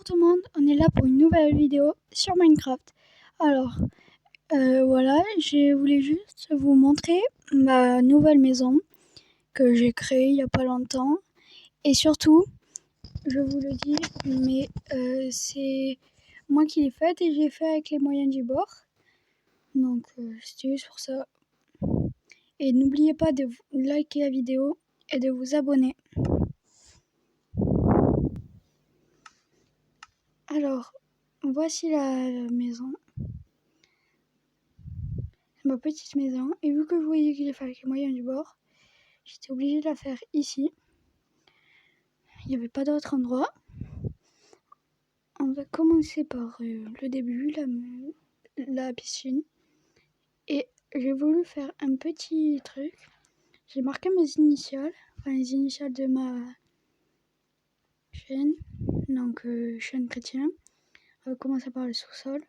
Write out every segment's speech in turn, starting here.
tout le monde, on est là pour une nouvelle vidéo sur Minecraft. Alors, voilà, je voulais juste vous montrer ma nouvelle maison que j'ai créée il y a pas longtemps. Et surtout, je vous le dis, mais c'est moi qui l'ai faite et j'ai fait avec les moyens du bord. Donc, c'était juste pour ça. Et n'oubliez pas de liker la vidéo et de vous abonner. Alors, voici la maison. Ma petite maison, et vu que je voyais que j'ai fait avec les moyens du bord, j'étais obligée de la faire ici. Il n'y avait pas d'autre endroit. On va commencer par le début, la piscine. Et j'ai voulu faire un petit truc. J'ai marqué mes initiales, enfin les initiales de ma chaîne, donc chaîne chrétien. On va commencer par le sous-sol.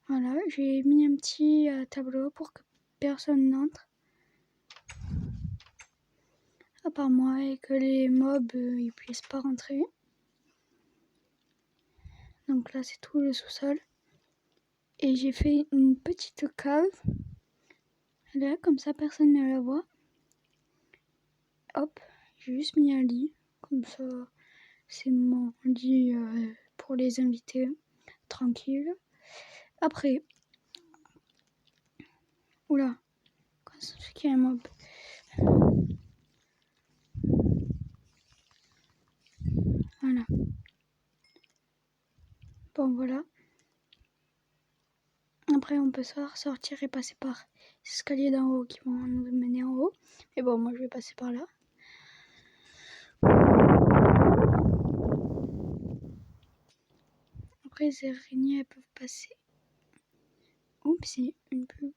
Voilà, j'ai mis un petit tableau pour que personne n'entre. À part moi et que les mobs ils puissent pas rentrer. Donc là c'est tout le sous-sol. Et j'ai fait une petite cave. Là comme ça personne ne la voit. Hop, j'ai juste mis un lit. Comme ça c'est mon lit pour les invités. Tranquille. Après. Oula. C'est qu'il y a un mob. Voilà. Bon voilà. Après on peut sortir et passer par les escaliers d'en haut qui vont nous mener en haut. Mais bon moi je vais passer par là. Après les araignées elles peuvent passer. Oups, une pub.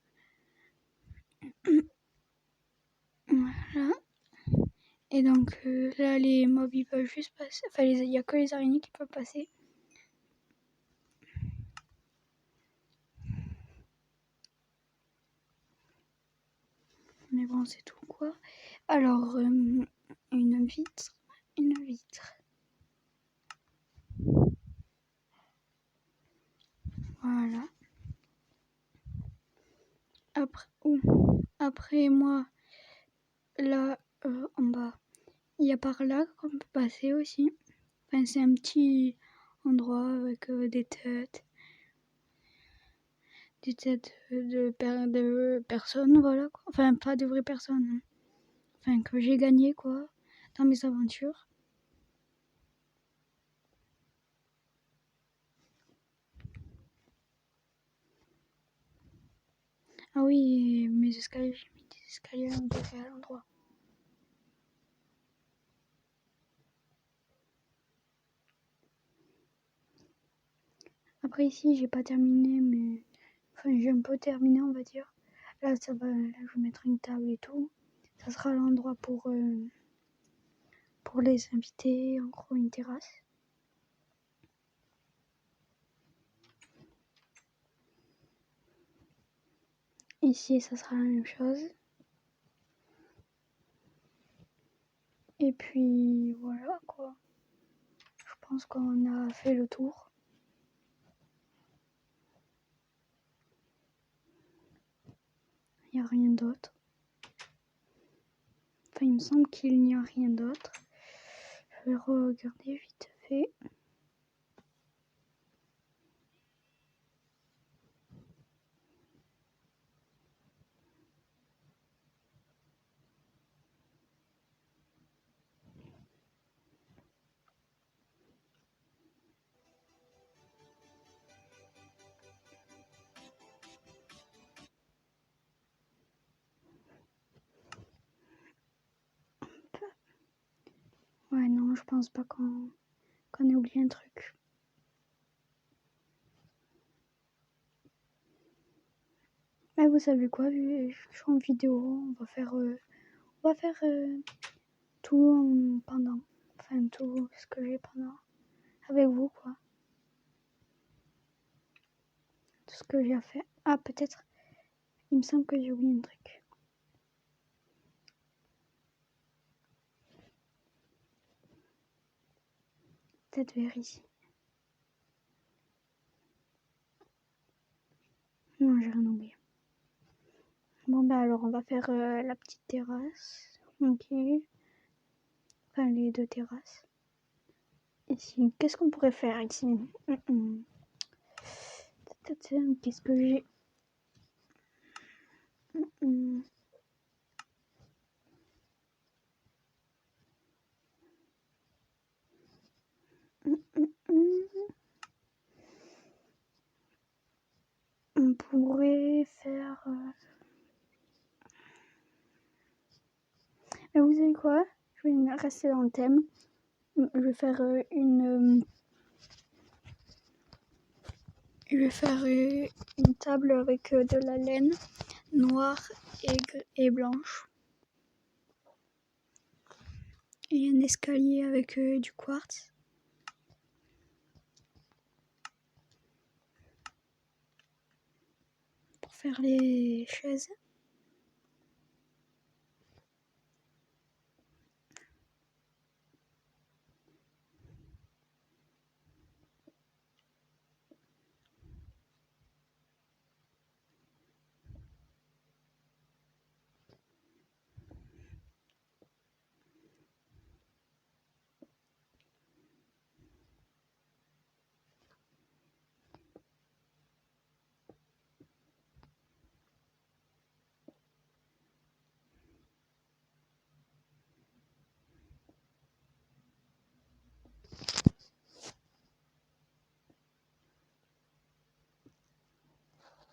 Voilà. Et donc là les mobs ils peuvent juste passer. Enfin il n'y a que les araignées qui peuvent passer. Mais bon c'est tout quoi. Alors une vitre. Voilà. Après moi là en bas il y a par là qu'on peut passer aussi. Enfin c'est un petit endroit avec des têtes de personnes, voilà quoi. Enfin pas de vraies personnes. Enfin que j'ai gagné quoi dans mes aventures. Ah oui, mes escaliers, j'ai mis des escaliers à l'endroit. Après ici, j'ai pas terminé, mais enfin j'ai un peu terminé, on va dire. Là, ça va. Là, je vais mettre une table et tout. Ça sera l'endroit pour les invités, en gros une terrasse. Ici, ça sera la même chose. Et puis voilà quoi. Je pense qu'on a fait le tour. Il n'y a rien d'autre. Enfin, il me semble qu'il n'y a rien d'autre. Je vais regarder vite fait. Ouais, non, je pense pas qu'on ait oublié un truc. Mais vous savez quoi, vu que je suis en vidéo, on va faire tout pendant. Enfin, tout ce que j'ai pendant. Avec vous, quoi. Tout ce que j'ai à faire. Ah, peut-être. Il me semble que j'ai oublié un truc. peut-être vers ici. Non, j'ai rien oublié. Bon, bah alors on va faire la petite terrasse. Ok. Enfin, les deux terrasses. Ici, qu'est-ce qu'on pourrait faire ici? Qu'est-ce que j'ai? On pourrait faire... Mais vous savez quoi? Je vais rester dans le thème. Je vais faire une table avec de la laine noire et blanche. Et un escalier avec du quartz. Pour faire les chaises.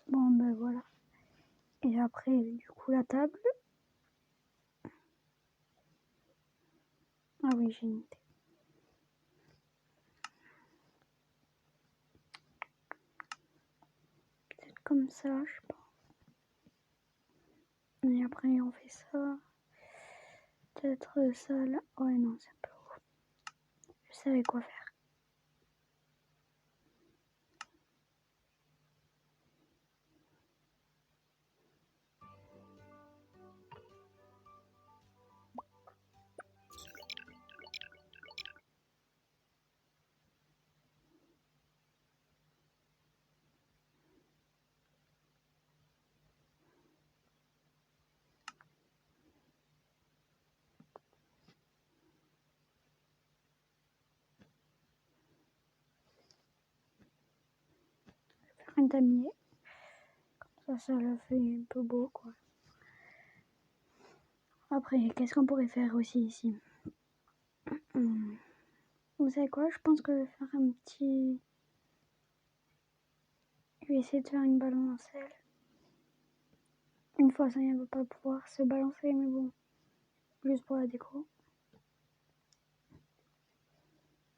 Bon ben voilà. Et après du coup la table. Ah oui, j'ai une idée. Peut-être comme ça, je sais pas. Et après on fait ça. Peut-être ça là. Ouais non, c'est un peu haut. Je savais quoi faire. Faire un damier. Ça le fait un peu beau quoi. Après, qu'est-ce qu'on pourrait faire aussi ici? Vous savez quoi? Je pense que je vais faire un petit... Je vais essayer de faire une balancelle. Une fois ça, elle va pas pouvoir se balancer, mais bon. Juste pour la déco.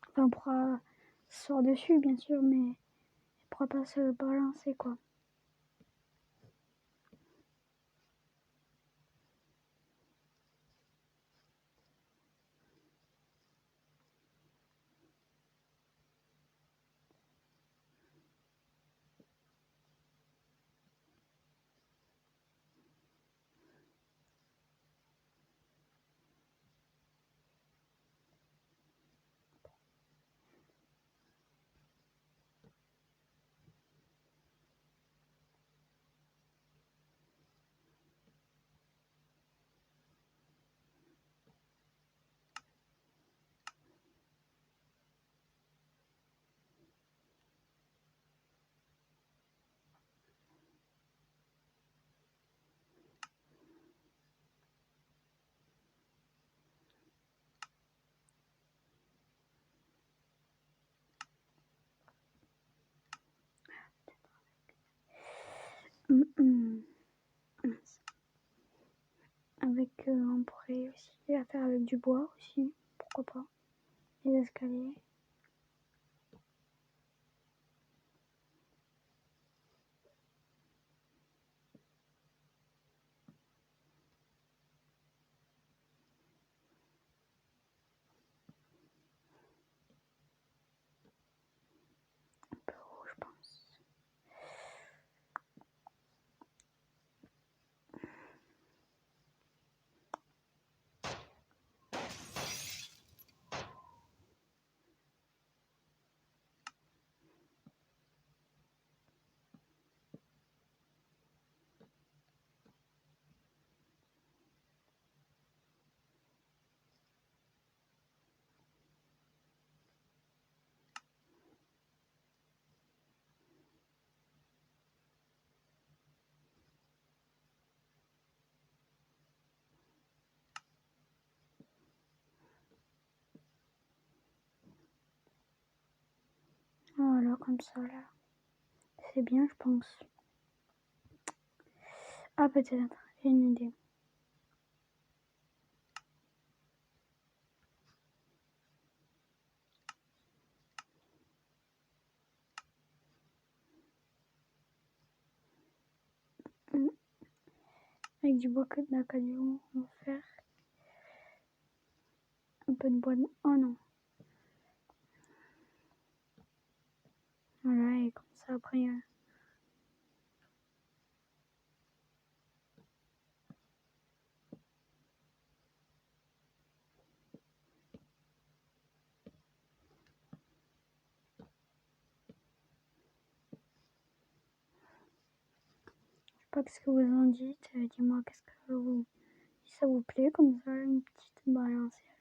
Enfin, on pourra s'asseoir dessus, bien sûr, mais elle pourra pas se balancer, quoi. Avec, on pourrait aussi la faire avec du bois aussi, pourquoi pas. Les escaliers. Un peu haut, je pense. comme ça là. C'est bien, je pense. Ah, peut-être, j'ai une idée. Avec du bois d'acajou, on va faire un peu de bois de... Oh non. Voilà, et comme ça après... Je sais pas qu'est-ce que vous en dites. Dis-moi qu'est-ce que vous... Si ça vous plaît, comme ça, une petite balancière.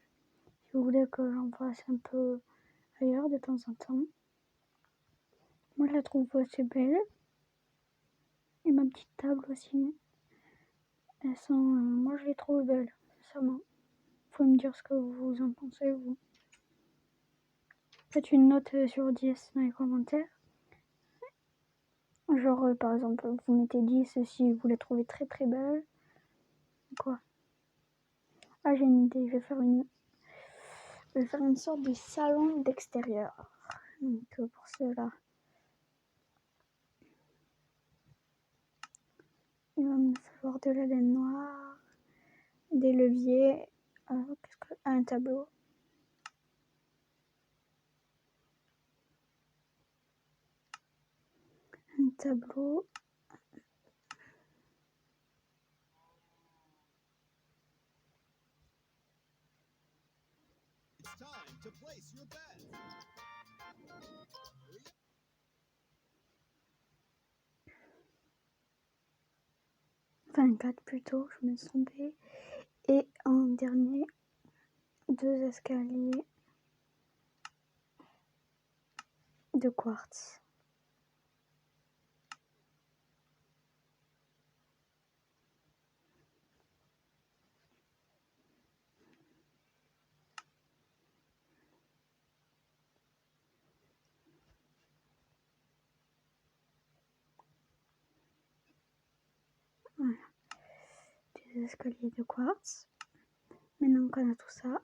Si vous voulez que j'en fasse un peu ailleurs de temps en temps. Moi, je la trouve assez belle. Et ma petite table aussi. Elles sont... moi, je les trouve belles, sincèrement. Faut me dire ce que vous en pensez, vous. Faites une note sur 10 dans les commentaires. Genre, par exemple, vous mettez 10 si vous les trouvez très très belles. Quoi? Ah, j'ai une idée, je vais faire une sorte de salon d'extérieur. Donc, pour cela, il va me falloir de la laine noire, des leviers, un tableau. Un tableau. To place your bet. 24 plutôt, je me suis trompée. Et en dernier, 2 escaliers de quartz. Voilà. Des escaliers de quartz. Maintenant qu'on a tout ça,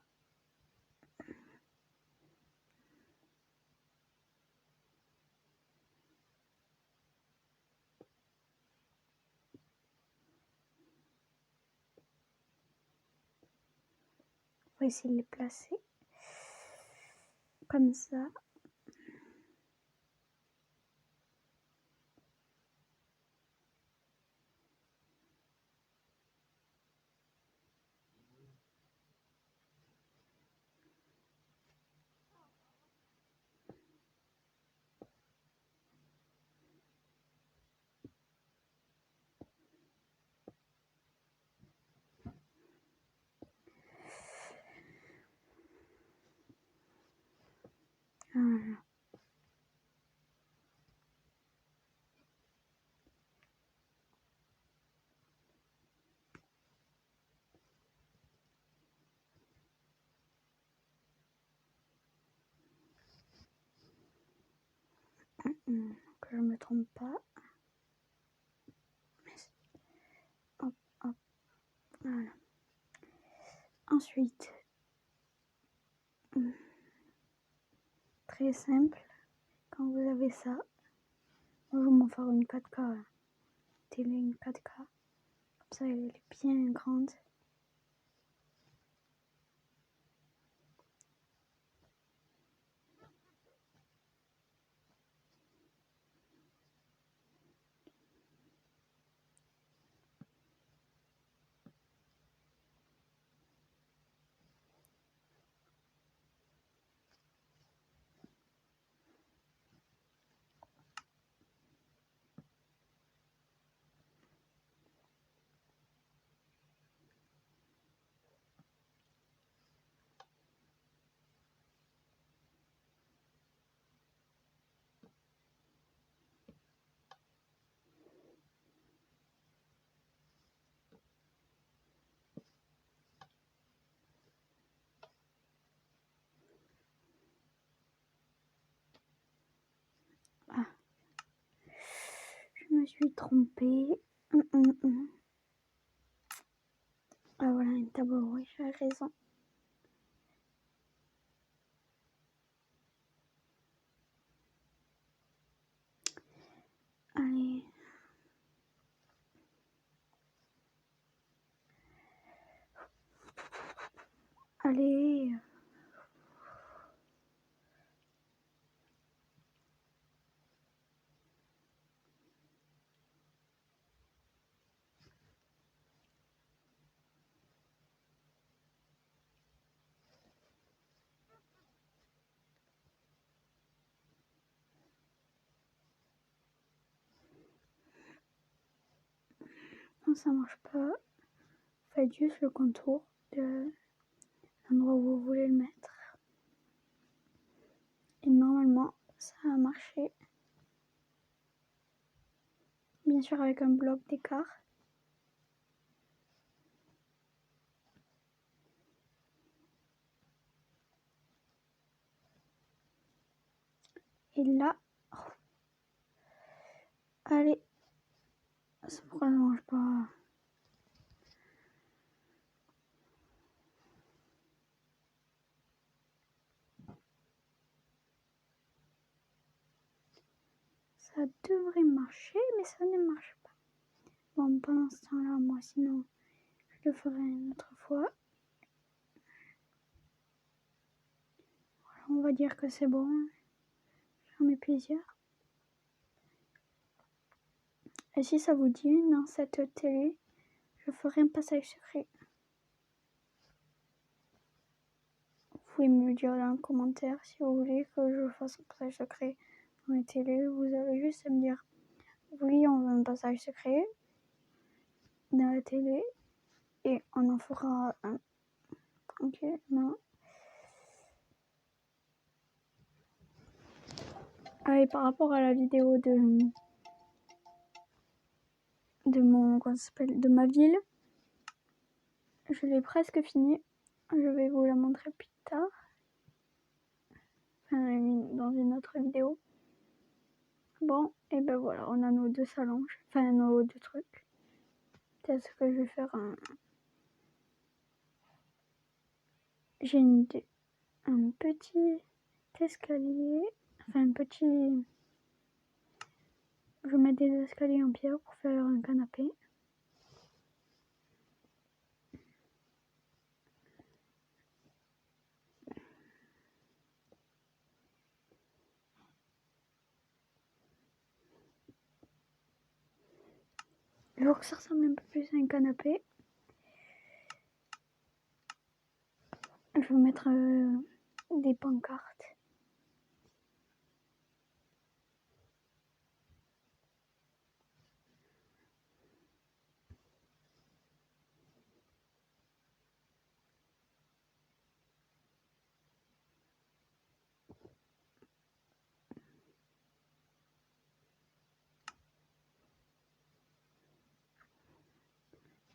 on va essayer de les placer comme ça. Voilà. Que je me trompe pas. Hop, hop. Voilà. Ensuite, très simple, quand vous avez ça, moi je vais m'en faire une 4K, télé, une 4K, comme ça elle est bien grande. me suis trompée. Ah voilà, un tableau, oui, j'ai raison. Allez. Allez. Non, ça marche pas. Faites juste le contour de l'endroit où vous voulez le mettre. Et normalement, ça a marché. Bien sûr avec un bloc d'écart. Et là, allez, ça pourquoi ça marche pas? Ça devrait marcher, mais ça ne marche pas. Bon, pendant ce temps-là, moi, sinon, je le ferai une autre fois. Voilà, on va dire que c'est bon. J'en ai plusieurs. Et si ça vous dit, dans cette télé, je ferai un passage secret. Vous pouvez me le dire dans les commentaires si vous voulez que je fasse un passage secret dans les télés. Vous avez juste à me dire, oui, on veut un passage secret dans la télé et on en fera un. Ok, non. Allez, par rapport à la vidéo de ma ville, je l'ai presque fini. Je vais vous la montrer plus tard. Enfin, dans une autre vidéo. Bon, et ben voilà, on a nos deux salons. Enfin, nos deux trucs. Peut-être que je vais faire un... J'ai une idée. Un petit escalier. Enfin, un petit... Je mets des escaliers en pierre pour faire un canapé. Je veux que ça ressemble un peu plus à un canapé. Je vais mettre des pancartes.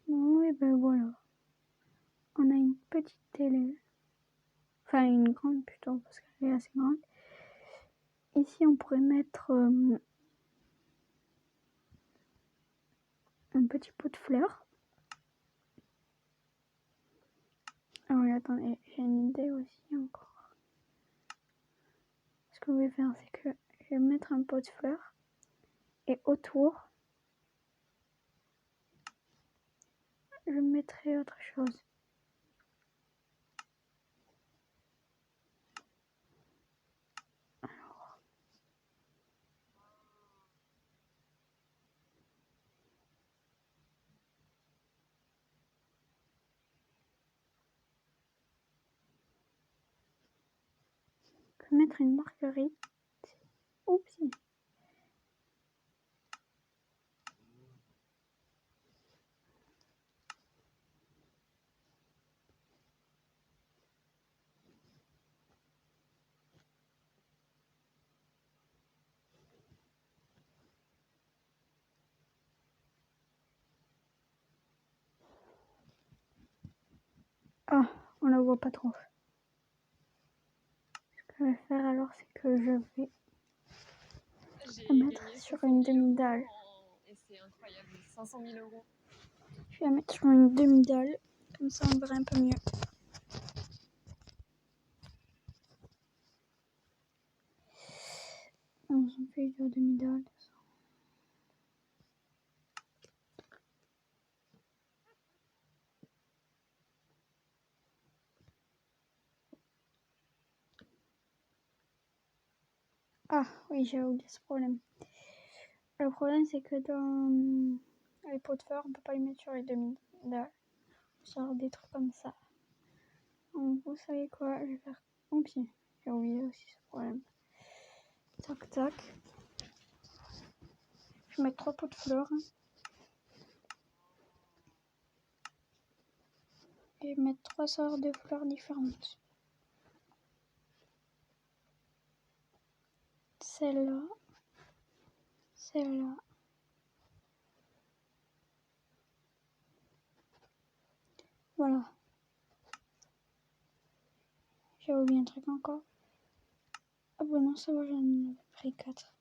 Bon, et ben voilà. On a une petite télé. Enfin, une grande plutôt, parce qu'elle est assez grande. Ici, on pourrait mettre un petit pot de fleurs. Ah oui, attendez, j'ai une idée aussi encore. Ce que je vais faire, c'est que je vais mettre un pot de fleurs. Et autour, je mettrai autre chose. Je vais mettre une marguerite. Oups. Ah, on la voit pas trop. Ce que je vais faire alors, c'est que je vais la mettre sur une demi-dalle. c'est incroyable. 500 000 euros. Je vais la mettre sur une demi-dalle, comme ça on verra un peu mieux. On s'en fait de la demi-dalle. Ah oui, j'ai oublié ce problème. Le problème c'est que dans les pots de fleurs, on peut pas les mettre sur les demi-dalles. Genre des trucs comme ça. Donc vous savez quoi, je vais faire mon pied. J'ai oublié aussi ce problème. Tac tac. Je vais mettre 3 pots de fleurs. Et mettre 3 sortes de fleurs différentes. Celle-là. Celle-là. Voilà. J'ai oublié un truc encore. Ah bon non, ça va, j'en ai pris 4.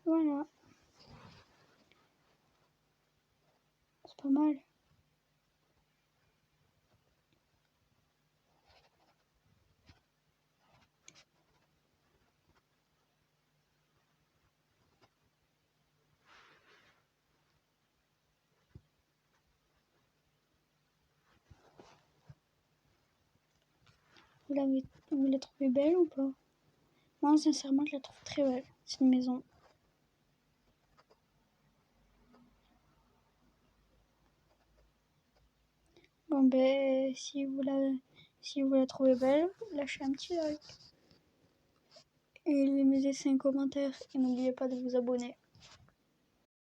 Voilà. C'est pas mal. Vous la trouvez belle ou pas? Moi, sincèrement, je la trouve très belle, cette maison. Bon, ben, si vous la trouvez belle, lâchez un petit like. Et mettez 5 commentaires. Et n'oubliez pas de vous abonner.